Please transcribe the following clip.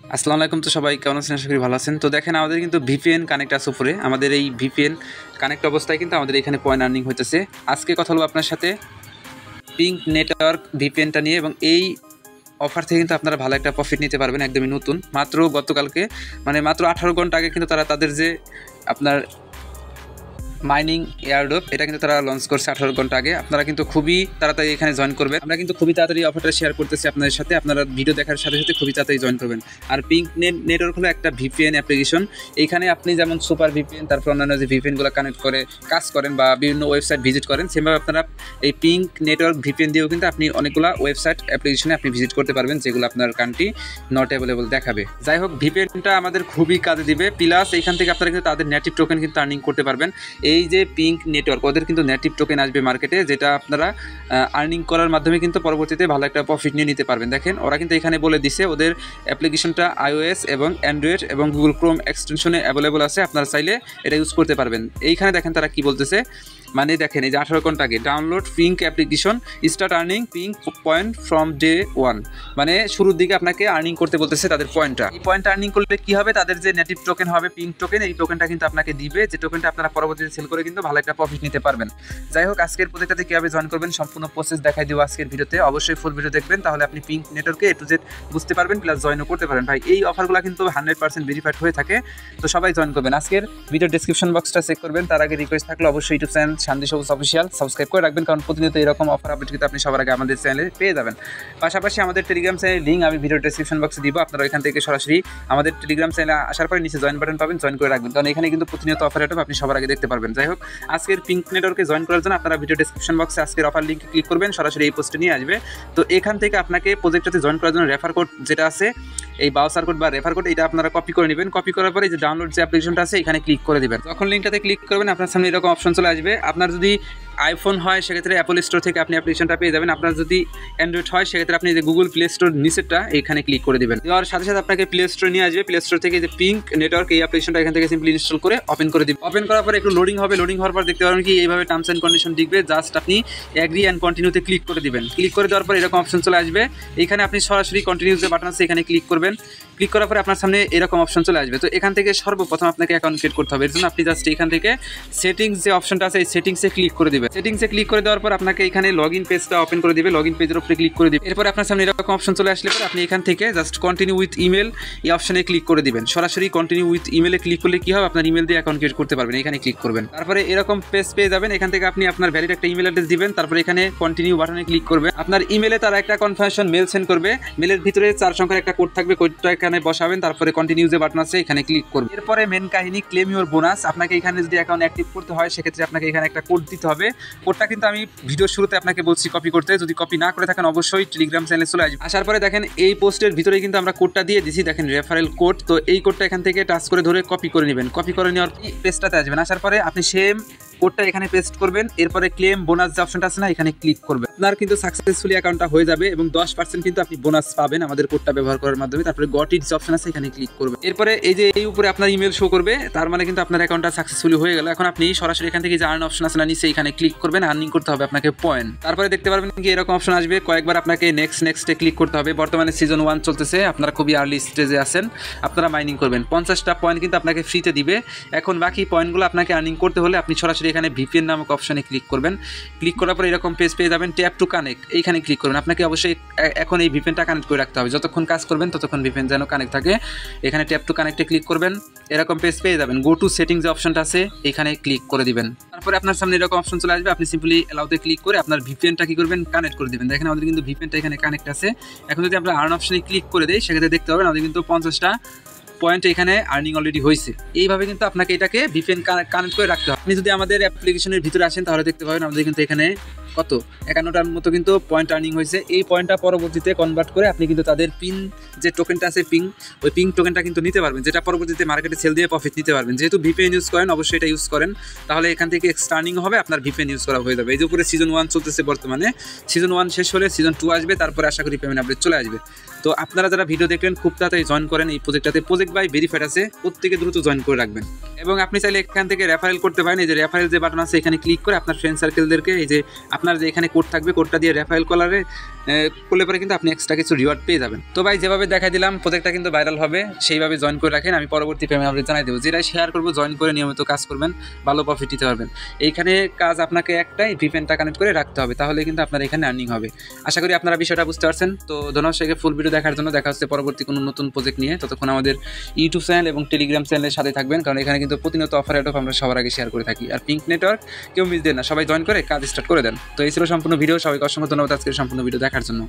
আসসালামু আলাইকুম। তো সবাই কেমন আছেন? আশা করি ভালো আছেন। তো দেখেন আমাদের কিন্তু ভিপিএন কানেক্ট আছে উপরে। আমাদের এই ভিপিএন কানেক্ট অবস্থায় কিন্তু আমাদের এখানে পয়েন্ট আর্নিং হইতেছে। আজকে কথা বলবো আপনার সাথে পিঙ্ক নেটওয়ার্ক ভিপিএনটা নিয়ে, এবং এই অফার থেকে কিন্তু আপনারা ভালো একটা প্রফিট নিতে পারবেন। একদমই নতুন, মাত্র গতকালকে মাত্র 18 ঘন্টা আগে কিন্তু তারা তাদের যে আপনার মাইনিং এয়ারড্রপ এটা কিন্তু তারা লঞ্চ করছে 18 ঘন্টা আগে। আপনারা কিন্তু খুবই তাড়াতাড়ি এখানে জয়েন করবেন। আমরা কিন্তু খুবই তাড়াতাড়ি অফারটা শেয়ার করতেছি আপনাদের সাথে। আপনারা ভিডিও দেখার সাথে সাথে খুবই তাড়াতাড়ি জয়েন করবেন। আর পিঙ্ক নেটওয়ার্ক হলো একটা ভিপিএন অ্যাপ্লিকেশন। এইখানে আপনি যেমন সুপার ভিপিএন, তারপর অন্যান্য যে ভিপিএনগুলো কানেক্ট করে কাজ করেন বা বিভিন্ন ওয়েবসাইট ভিজিট করেন, সেভাবে আপনারা এই পিঙ্ক নেটওয়ার্ক ভিপিএন দিয়েও কিন্তু আপনি অনেকগুলো ওয়েবসাইট অ্যাপ্লিকেশনে আপনি ভিজিট করতে পারবেন, যেগুলো আপনার কান্ট্রি নট অ্যাভেলেবল দেখাবে। যাই হোক, ভিপিএনটা আমাদের খুবই কাজে দিবে। প্লাস এইখান থেকে আপনারা কিন্তু তাদের নেটিভ টোকেন কিন্তু আর্নিং করতে পারবেন। এই যে পিঙ্ক নেটওয়ার্ক, ওদের কিন্তু নেটিভ টোকেন আসবে মার্কেটে, যেটা আপনারা আর্নিং করার মাধ্যমে কিন্তু পরবর্তীতে ভালো একটা প্রফিট নিয়ে নিতে পারবেন। দেখেন ওরা কিন্তু এখানে বলে দিছে ওদের অ্যাপ্লিকেশনটা iOS এবং অ্যান্ড্রয়েড এবং গুগল ক্রোম এক্সটেনশনে অ্যাভেলেবল আছে, আপনারা চাইলে এটা ইউজ করতে পারবেন। এইখানে দেখেন তারা কি বলতেছে, দেখেন এই যে 18 ঘন্টা আগে download pink application, start earning pink point from day 1। শুরুর দিকে আপনাকে আর্নিং করতে বলতেছে তাদের পয়েন্টটা। এই পয়েন্টটা আর্নিং করলে কি হবে, তাদের যে নেটিভ টোকেন হবে পিঙ্ক টোকেন, এই টোকেনটা কিন্তু আপনাকে দিবে, যে টোকেনটা আপনারা পরবর্তীতে সেল করে কিন্তু ভালো একটা প্রফিট নিতে পারবেন। যাই হোক, আজকের প্রজেক্টটাতে কীভাবে জয়েন করবেন সম্পূর্ণ প্রসেস দেখাই দিব আজকের ভিডিওতে। অবশ্যই ফুল ভিডিও দেখবেন, তাহলে আপনি পিঙ্ক নেটওয়ার্কে A to Z বুঝতে পারবেন, প্লাস জয়েনও করতে পারেন। ভাই এই অফারগুলো কিন্তু 100% ভেরিফাইড হয়ে থাকে, তো সবাই জয়েন করবেন। আজকের ভিডিও ডেসক্রিপশন বক্সটা চেক করবেন। তার আগে রিকোয়েস্ট থাকলে অবশ্যই ইউটিউব চ্যানেল শান্তি সবুজ অফিসিয়াল সাবস্ক্রাইব করে রাখবেন, কারণ প্রতিনিয়ত এরকম অফার আপডেট কিন্তু আপনি সবার আগে আমাদের চ্যানেলে পেয়ে যাবেন। পাশাপাশি আমাদের টেলিগ্রাম চ্যানেলের লিঙ্ক আমি ভিডিও ডেসক্রিপশন বক্সে দিব, আপনারা এখান থেকে সরাসরি আমাদের টেলিগ্রাম চ্যানেলে আসার পরে নিচে জয়েন বাটন পাবেন, জয়েন করে রাখবেন, কারণ এখানে কিন্তু প্রতিনিয়ত অফার আইটেম আপনি সবার আগে দেখতে পারবেন। যাই হোক, আজকের পিঙ্ক নেটওয়ার্কে জয়েন করার জন্য আপনারা ভিডিও ডেসক্রিপশন বক্সে আজকের অফার লিঙ্কে ক্লিক করবেন, সরাসরি এই পোস্টে নিয়ে আসবে। তো এখান থেকে আপনাকে প্রজেক্টটাতে জয়েন করার জন্য রেফার কোড যেটা আছে, এই বাউচার কোড বা রেফার কোড, এটা আপনারা কপি করে নেবেন। কপি করার পরে যে ডাউনলোড যে অ্যাপ্লিকেশনটা আছে এখানে ক্লিক করে দেবেন। যখন লিঙ্কটাতে ক্লিক করবেন আপনার সামনে এরকম অপশন চলে আসবে। আপনার যদি আইফোন হয় সেক্ষেত্রে অ্যাপল স্টোর থেকে আপনি অ্যাপ্লিকেশনটা পেয়ে যাবেন। আপনার যদি অ্যান্ড্রয়েড হয় সেক্ষেত্রে আপনি যে গুগল প্লে স্টোর নিচেরটা এখানে ক্লিক করে দেবেন। দেওয়ার সাথে সাথে আপনাকে প্লে স্টোর নিয়ে আসবে। প্লে স্টোর থেকে যে পিঙ্ক নেটওয়ার্ক এই অ্যাপ্লিকেশনটা এখান থেকে সিম্পলি ইনস্টল করে ওপেন করে দিবেন। ওপেন করার পরে একটু লোডিং হবে। লোডিং হওয়ার পর দেখতে পাবেন কি এইভাবে টার্মস অ্যান্ড কন্ডিশন দিবে, জাস্ট আপনি অ্যাগ্রি অ্যান্ড কন্টিনিউতে ক্লিক করে দিবেন। ক্লিক করে দেওয়ার পর এরকম অপশন চলে আসবে। এখানে আপনি সরাসরি কন্টিনিউ যে বাটন আছে এখানে ক্লিক করবেন। ক্লিক করার পরে আপনার সামনে এরকম অপশন চলে আসবে। তো এখান থেকে সর্বপ্রথম আপনাকে অ্যাকাউন্ট ক্রিয়েট করতে হবে। এর জন্য আপনি জাস্ট এখান থেকে সেটিংস যে অপশনটা আছে এই সেটিংসে ক্লিক করে দিবেন। সেটিংসে ক্লিক করে দেওয়ার পর আপনাকে এখানে লগইন পেজটা ওপেন করে দিবে। লগইন পেজের উপরে ক্লিক করে দিবেন। এরপর আপনার সামনে এরকম অপশন চলে আসলে পরে আপনি এখান থেকে জাস্ট কন্টিনিউ উইথ ইমেল এই অপশনে ক্লিক করে দিবেন। সরাসরি কন্টিনিউ উইথ ইমেলে ক্লিক করলে কি হবে, আপনার ইমেল দিয়ে অ্যাকাউন্ট ক্রিয়েট করতে পারবেন। এখানে ক্লিক করবেন, তারপরে এরকম পেজ পেয়ে যাবেন। এখান থেকে আপনি আপনার ভ্যালিড একটা ইমেল অ্যাড্রেস দিবেন, তারপরে এখানে কন্টিনিউ বাটনে ক্লিক করবেন। আপনার ইমেলে তারা একটা কনফার্মেশন মেল সেন্ড করবে। মেলের ভিতরে 4 সংখ্যার একটা কোড থাকবে, কোডটা এখানে বসাবেন, তারপরে কন্টিনিউ যে বাটন আছে এখানে ক্লিক করবেন। এরপরে মেন কাহিনী ক্লেম ইউর বোনাস। আপনাকে এখানে যদি অ্যাকাউন্ট অ্যাক্টিভ করতে হয় সেক্ষেত্রে আপনাকে এখানে একটা কোড দিতে হবে। কোডটা কিন্তু আমি ভিডিওর শুরুতে আপনাকে বলছি কপি করতে, যদি কপি না করে থাকেন অবশ্যই টেলিগ্রাম চ্যানেলে চলে আসবে। আসার পরে দেখেন এই পোস্টের ভিতরে কিন্তু আমরা কোডটা দিয়ে দিছি, দেখেন রেফারেল কোড। তো এই কোডটা এখান থেকে টাচ করে ধরে কপি করে নেবেন। কপি করে নেওয়ার পেজটাতে আসবেন। আসার পরে আপনি সেম কোডটা এখানে পেস্ট করবেন। এরপরে ক্লেম বোনাস যে অপশনটা আছে না এখানে ক্লিক করবেন। আপনার কিন্তু সাকসেসফুলি অ্যাকাউন্টটা হয়ে যাবে এবং 10% কিন্তু আপনি বোনাস পাবেন আমাদের কোডটা ব্যবহার করার মাধ্যমে। তারপরে গট ইট যে অপশন আছে এখানে ক্লিক করবেন। এরপরে এই যে এই উপরে আপনার ইমেল শো করবে, তার মানে কিন্তু আপনার অ্যাকাউন্টটা সাকসেসফুলি হয়ে গেল। এখন আপনি সরাসরি এখান থেকে যে আর্ন অপশন আছে না নিচে এখানে ক্লিক করবেন। আর্নিং করতে হবে আপনাকে পয়েন্ট। তারপরে দেখতে পারবেন কি এরকম অপশন আসবে, কয়েকবার আপনাকে নেক্সটে ক্লিক করতে হবে। বর্তমানে সিজন 1 চলতেছে, আপনারা খুবই আর্লি স্টেজে আছেন, আপনারা মাইনিং করবেন। 50টা পয়েন্ট কিন্তু আপনাকে ফ্রিতে দিবে। এখন বাকি পয়েন্টগুলো আপনাকে আর্নিং করতে হলে আপনি সরাসরি এখানে ভিপিএন নামক অপশনে ক্লিক করবেন। ক্লিক করার পর এরকম পেজ পেয়ে যাবেন। ট্যাপ টু কানেক্ট এইখানে ক্লিক করবেন। আপনাকে অবশ্যই এখন এই ভিপিএনটা কানেক্ট করে রাখতে হবে। যতক্ষণ কাজ করবেন ততক্ষণ ভিপিএন যেন কানেক্ট থাকে। এখানে ট্যাপ টু কানেক্টে ক্লিক করবেন। এরকম পেজ পেয়ে যাবেন। গো টু সেটিং যে অপশনটা আছে এখানে ক্লিক করে দিবেন। তারপরে আপনার সামনে এরকম অপশন চলে আসবে। আপনি সিম্পলি অ্যালাউতে ক্লিক করে আপনার ভিপিএনটা কি করবেন, কানেক্ট করে দিবেন। দেখেন আমাদের কিন্তু ভিপিএনটা এখানে কানেক্ট আছে। এখন যদি আমরা আর্ন অপশনে ক্লিক করে দেই সেক্ষেত্রে দেখতে পাবেন আমাদের কিন্তু 50টা পয়েন্ট এখানে আর্নিং অলরেডি হয়েছে। এইভাবে কিন্তু আপনাকে এটাকে ভিপিএন কানেক্ট করে রাখতে হবে। আপনি যদি আমাদের অ্যাপ্লিকেশনের ভিতরে আসেন তাহলে দেখতে পাবেন আমাদের কিন্তু এখানে কত 51টার মতো কিন্তু পয়েন্ট আর্নিং হয়েছে। এই পয়েন্টটা পরবর্তীতে কনভার্ট করে আপনি কিন্তু তাদের পিন যে টোকেনটা আছে ওই পিং টোকেনটা কিন্তু নিতে পারবেন, যেটা পরবর্তীতে মার্কেটে সেল দিয়ে প্রফিট নিতে পারবেন। যেহেতু ভিপিএন ইউজ করেন অবশ্যই এটা ইউজ করেন, তাহলে এখান থেকে এক্সট্রা আর্নিং হবে, আপনার ভিপিএন ইউজ করা হয়ে যাবে। এই যে উপরে সিজন 1 চলতেছে বর্তমানে, সিজন 1 শেষ হলে সিজন 2 আসবে, তারপরে আশা করি পেমেন্ট আপডেট চলে আসবে। তো আপনারা যারা ভিডিও দেখলেন খুব তাড়াতাড়ি জয়েন করেন এই প্রজেক্টটাতে। প্রজেক্ট বাই ভেরিফাইড আছে, প্রত্যেকে দ্রুত জয়েন করে রাখবেন। এবং আপনি চাইলে এখান থেকে রেফারেল করতে পারেন। এই যে রেফারেল যে বাটন আছে এখানে ক্লিক করে আপনার ফ্রেন্ড সার্কেলদেরকে এই যে আপনার যে এখানে কোড থাকবে কোডটা দিয়ে রেফারেল কলারে করলে পরে কিন্তু আপনি এক্সট্রা কিছু রিওয়ার্ড পেয়ে যাবেন। তো ভাই যেভাবে দেখাই দিলাম প্রত্যেকটা কিন্তু ভাইরাল হবে, সেইভাবে জয়েন করে রাখেন, আমি পরবর্তী পেমেন্ট আপডেট জানাই দেবো। যেটাই শেয়ার করবো জয়েন করে নিয়মিত কাজ করবেন, ভালো প্রফিট দিতে পারবেন। এইখানে কাজ আপনাকে একটাই, ভিপিএনটা কানেক্ট করে রাখতে হবে, তাহলে কিন্তু আপনার এখানে আর্নিং হবে। আশা করি আপনারা বিষয়টা বুঝতে পারছেন। তো ধন্যবাদ সবাইকে ফুল ভিডিও দেখার জন্য। দেখা হচ্ছে পরবর্তী কোনো নতুন প্রজেক্ট নিয়ে। ততক্ষণ আমাদের ইউটিউব চ্যানেল এবং টেলিগ্রাম চ্যানেলের সাথে থাকবেন, কারণ এখানে কিন্তু প্রতিনিয়ত অফার অ্যাড আমরা সবার আগে শেয়ার করে থাকি। আর পিঙ্ক নেটওয়ার্ক কেউ মিস দেন না, সবাই জয়েন করে কাজ স্টার্ট করে দেন। তো এই ছিল সম্পূর্ণ ভিডিও। সবাইকে অসংখ্য ধন্যবাদ আজকের সম্পূর্ণ ভিডিও দেখার জন্য।